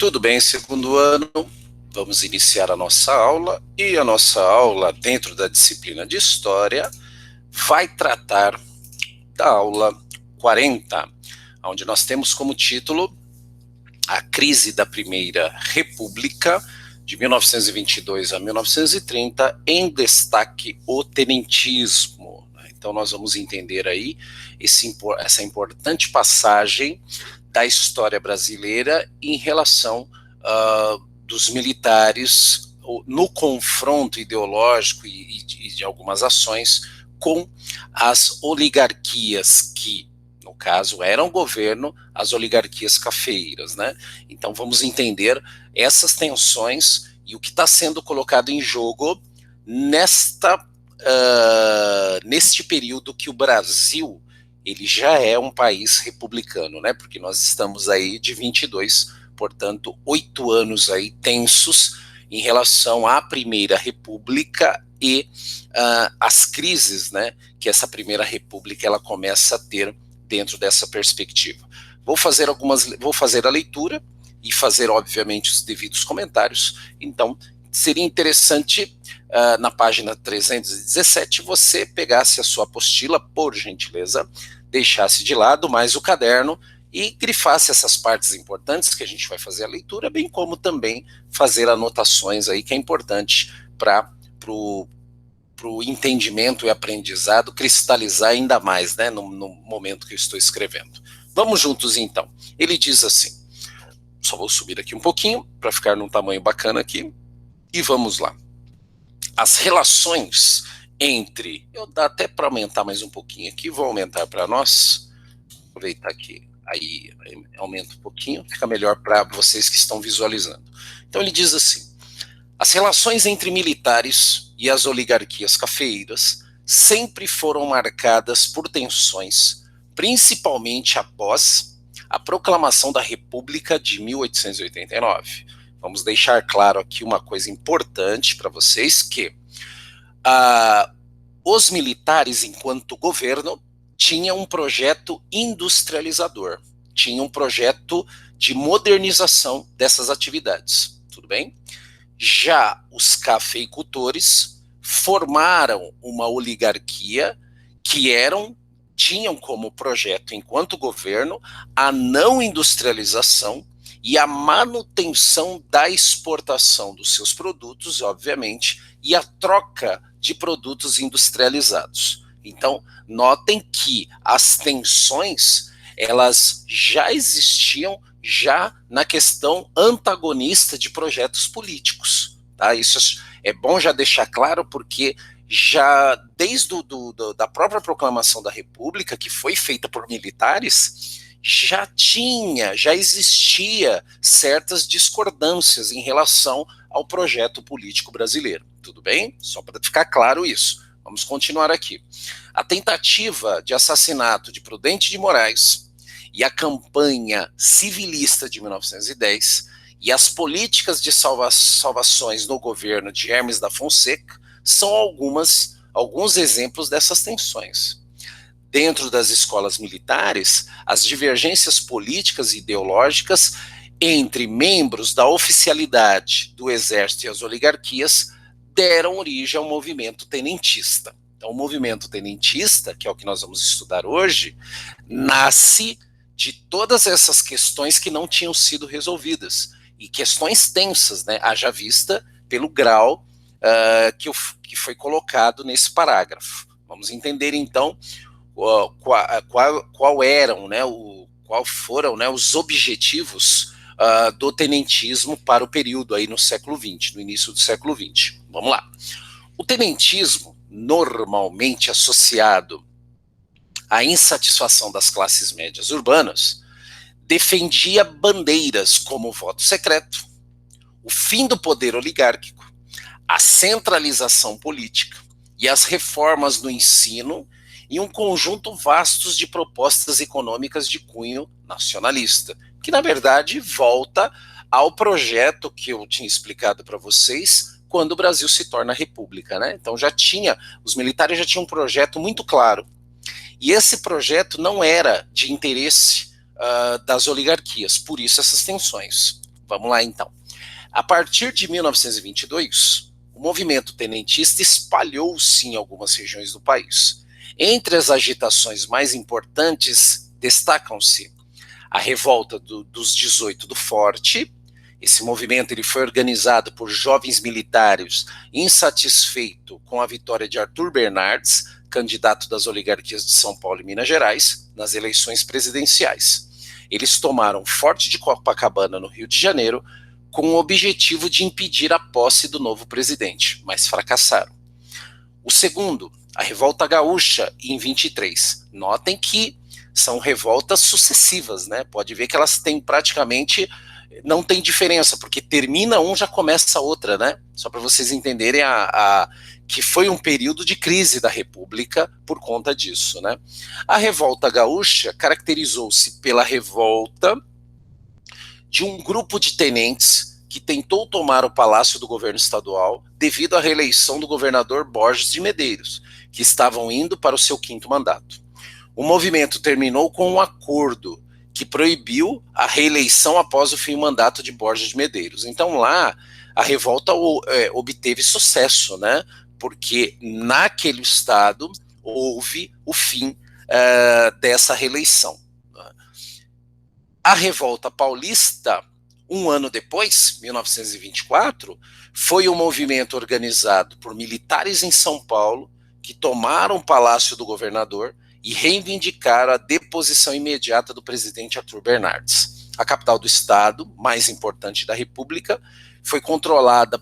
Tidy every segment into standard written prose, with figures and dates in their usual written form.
Tudo bem, segundo ano, vamos iniciar a nossa aula, e a nossa aula, dentro da disciplina de História, vai tratar da aula 40, onde nós temos como título a crise da Primeira República, de 1922 a 1930, em destaque o tenentismo. Então nós vamos entender aí essa importante passagem da história brasileira em relação dos militares no confronto ideológico e de algumas ações com as oligarquias que, no caso, eram governo, as oligarquias cafeeiras, né? Então vamos entender essas tensões e o que está sendo colocado em jogo neste período que o Brasil ele já é um país republicano, né? Porque nós estamos aí de 22, portanto, 8 anos aí tensos em relação à Primeira República e as crises, né, que essa Primeira República ela começa a ter dentro dessa perspectiva. Vou fazer a leitura e fazer, obviamente, os devidos comentários. Então, seria interessante, na página 317, você pegasse a sua apostila, por gentileza, deixasse de lado mais o caderno e grifasse essas partes importantes que a gente vai fazer a leitura, bem como também fazer anotações aí que é importante para o entendimento e aprendizado cristalizar ainda mais, né, no momento que eu estou escrevendo. Vamos juntos então. Ele diz assim, só vou subir aqui um pouquinho para ficar num tamanho bacana aqui, e vamos lá. As relações entre, eu dá até para aumentar mais um pouquinho aqui, vou aumentar para nós, aproveitar aqui, aí aumenta um pouquinho, fica melhor para vocês que estão visualizando. Então ele diz assim, as relações entre militares e as oligarquias cafeeiras sempre foram marcadas por tensões, principalmente após a proclamação da República de 1889. Vamos deixar claro aqui uma coisa importante para vocês, que os militares, enquanto governo, tinham um projeto industrializador, tinham um projeto de modernização dessas atividades, tudo bem? Já os cafeicultores formaram uma oligarquia que tinham como projeto, enquanto governo, a não industrialização e a manutenção da exportação dos seus produtos, obviamente, e a troca de produtos industrializados. Então, notem que as tensões, elas já existiam já na questão antagonista de projetos políticos. Tá? Isso é bom já deixar claro, porque já desde da própria proclamação da República, que foi feita por militares, já existia certas discordâncias em relação ao projeto político brasileiro. Tudo bem? Só para ficar claro isso. Vamos continuar aqui. A tentativa de assassinato de Prudente de Moraes e a campanha civilista de 1910 e as políticas de salvações no governo de Hermes da Fonseca são alguns exemplos dessas tensões. Dentro das escolas militares, as divergências políticas e ideológicas entre membros da oficialidade do exército e as oligarquias deram origem ao movimento tenentista. Então, o movimento tenentista, que é o que nós vamos estudar hoje, nasce de todas essas questões que não tinham sido resolvidas, e questões tensas, né, haja vista pelo grau que foi colocado nesse parágrafo. Vamos entender, então, qual foram, né, os objetivos do tenentismo para o período aí no século XX, no início do século XX. Vamos lá. O tenentismo, normalmente associado à insatisfação das classes médias urbanas, defendia bandeiras como o voto secreto, o fim do poder oligárquico, a centralização política e as reformas no ensino e um conjunto vasto de propostas econômicas de cunho nacionalista, que na verdade volta ao projeto que eu tinha explicado para vocês quando o Brasil se torna república, né? Então os militares já tinham um projeto muito claro, e esse projeto não era de interesse das oligarquias, por isso essas tensões. Vamos lá, então. A partir de 1922, o movimento tenentista espalhou-se em algumas regiões do país. Entre as agitações mais importantes, destacam-se a revolta dos 18 do Forte. Esse movimento ele foi organizado por jovens militares insatisfeitos com a vitória de Arthur Bernardes, candidato das oligarquias de São Paulo e Minas Gerais, nas eleições presidenciais. Eles tomaram o Forte de Copacabana, no Rio de Janeiro, com o objetivo de impedir a posse do novo presidente, mas fracassaram. O segundo, a Revolta Gaúcha, em 23. Notem que são revoltas sucessivas, né? Pode ver que elas têm praticamente, não tem diferença, porque termina um, já começa a outra, né? Só para vocês entenderem que foi um período de crise da República por conta disso, né? A Revolta Gaúcha caracterizou-se pela revolta de um grupo de tenentes que tentou tomar o palácio do governo estadual devido à reeleição do governador Borges de Medeiros, que estavam indo para o seu 5º mandato. O movimento terminou com um acordo que proibiu a reeleição após o fim do mandato de Borges de Medeiros. Então lá a revolta obteve sucesso, né? Porque naquele estado houve o fim dessa reeleição. A Revolta Paulista, um ano depois, 1924, foi um movimento organizado por militares em São Paulo que tomaram o palácio do governador e reivindicaram a deposição imediata do presidente Arthur Bernardes. A capital do estado, mais importante da República, foi controlada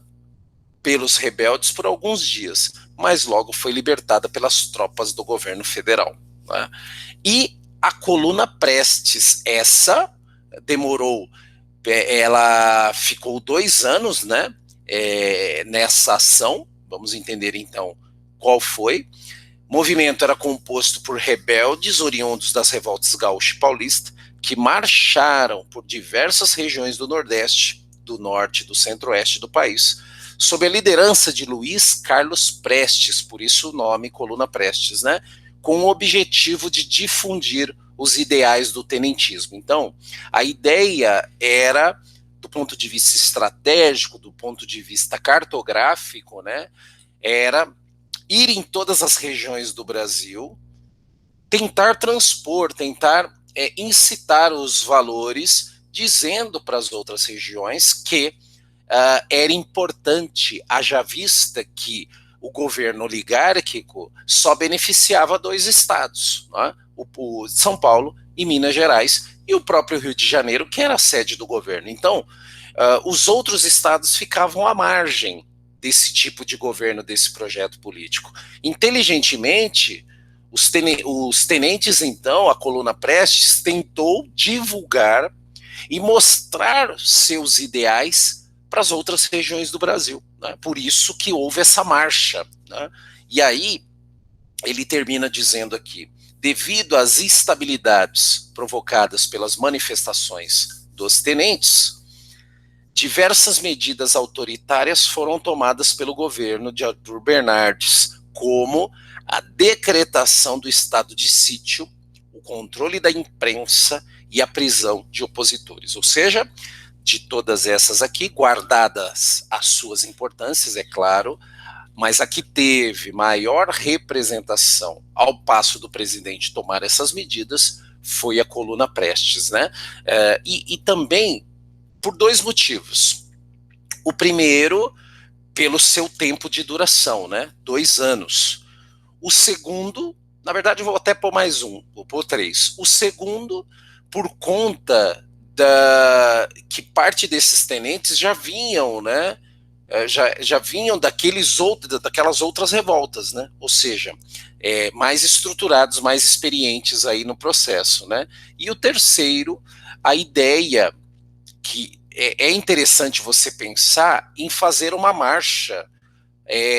pelos rebeldes por alguns dias, mas logo foi libertada pelas tropas do governo federal, né? E a coluna Prestes, essa demorou, ela ficou 2 anos, né, nessa ação. Vamos entender então qual foi. O movimento era composto por rebeldes oriundos das revoltas gaúcha e paulista, que marcharam por diversas regiões do Nordeste, do Norte e do Centro-Oeste do país, sob a liderança de Luiz Carlos Prestes, por isso o nome Coluna Prestes, né, com o objetivo de difundir os ideais do tenentismo. Então, a ideia era, do ponto de vista estratégico, do ponto de vista cartográfico, né, era ir em todas as regiões do Brasil, tentar transpor, tentar incitar os valores, dizendo para as outras regiões que era importante, haja vista que o governo oligárquico só beneficiava 2 estados, né? o São Paulo e Minas Gerais, e o próprio Rio de Janeiro, que era a sede do governo. Então, os outros estados ficavam à margem desse tipo de governo, desse projeto político. Inteligentemente, os tenentes, então, a coluna Prestes tentou divulgar e mostrar seus ideais para as outras regiões do Brasil, né? Por isso que houve essa marcha, né? E aí ele termina dizendo aqui: devido às instabilidades provocadas pelas manifestações dos tenentes, diversas medidas autoritárias foram tomadas pelo governo de Arthur Bernardes, como a decretação do estado de sítio, o controle da imprensa e a prisão de opositores. Ou seja, de todas essas aqui, guardadas as suas importâncias, é claro, mas a que teve maior representação ao passo do presidente tomar essas medidas foi a coluna Prestes, né? E também por 2 motivos. O primeiro, pelo seu tempo de duração, né? 2 anos. O segundo, na verdade, eu vou até pôr mais um, vou pôr 3. O segundo, por conta que parte desses tenentes já vinham, né? Já vinham daquelas outras revoltas, né? Ou seja, mais estruturados, mais experientes aí no processo, né? E o terceiro, a ideia que é interessante você pensar em fazer uma marcha,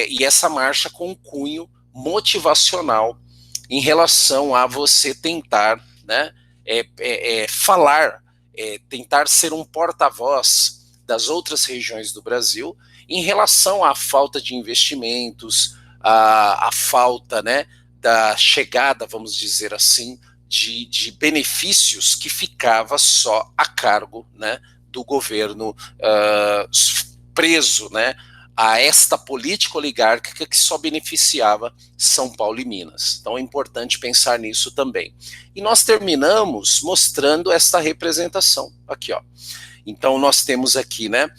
e essa marcha com um cunho motivacional em relação a você tentar, né, falar, tentar ser um porta-voz das outras regiões do Brasil em relação à falta de investimentos, à falta, né, da chegada, vamos dizer assim, de benefícios que ficava só a cargo, né, do governo preso, né, a esta política oligárquica que só beneficiava São Paulo e Minas. Então é importante pensar nisso também. E nós terminamos mostrando esta representação aqui, ó. Então nós temos aqui, né,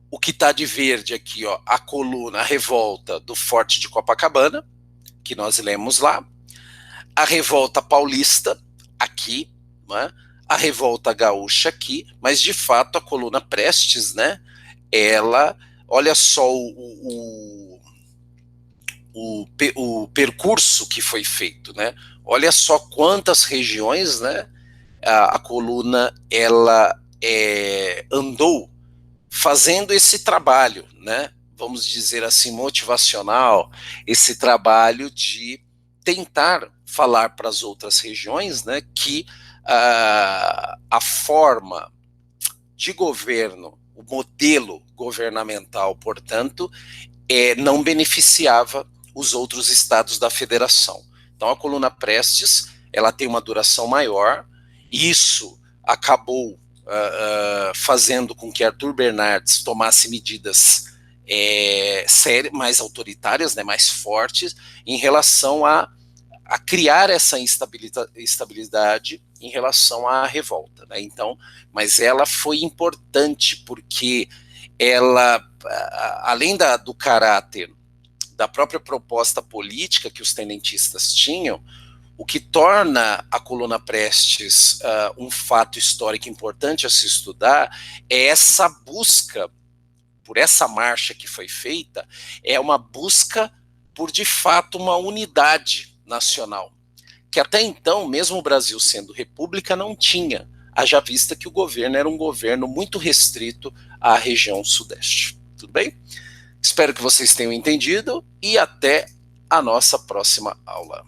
o que está de verde aqui, ó, a coluna, a revolta do Forte de Copacabana, que nós lemos lá, a revolta paulista aqui, né, a revolta gaúcha aqui, mas de fato a coluna Prestes, né, ela, olha só o percurso que foi feito, né, olha só quantas regiões, né, a coluna, ela andou fazendo esse trabalho, né, vamos dizer assim, motivacional, esse trabalho de tentar falar para as outras regiões, né, que a forma de governo, o modelo governamental, portanto, não beneficiava os outros estados da federação. Então a coluna Prestes, ela tem uma duração maior, e isso acabou fazendo com que Arthur Bernardes tomasse medidas mais autoritárias, né, mais fortes, em relação a criar essa instabilidade em relação à revolta, né? Então, mas ela foi importante porque ela, além do caráter da própria proposta política que os tenentistas tinham, o que torna a coluna Prestes um fato histórico importante a se estudar é essa busca, por essa marcha que foi feita, é uma busca por, de fato, uma unidade nacional, que até então, mesmo o Brasil sendo república, não tinha, haja vista que o governo era um governo muito restrito à região sudeste. Tudo bem? Espero que vocês tenham entendido e até a nossa próxima aula.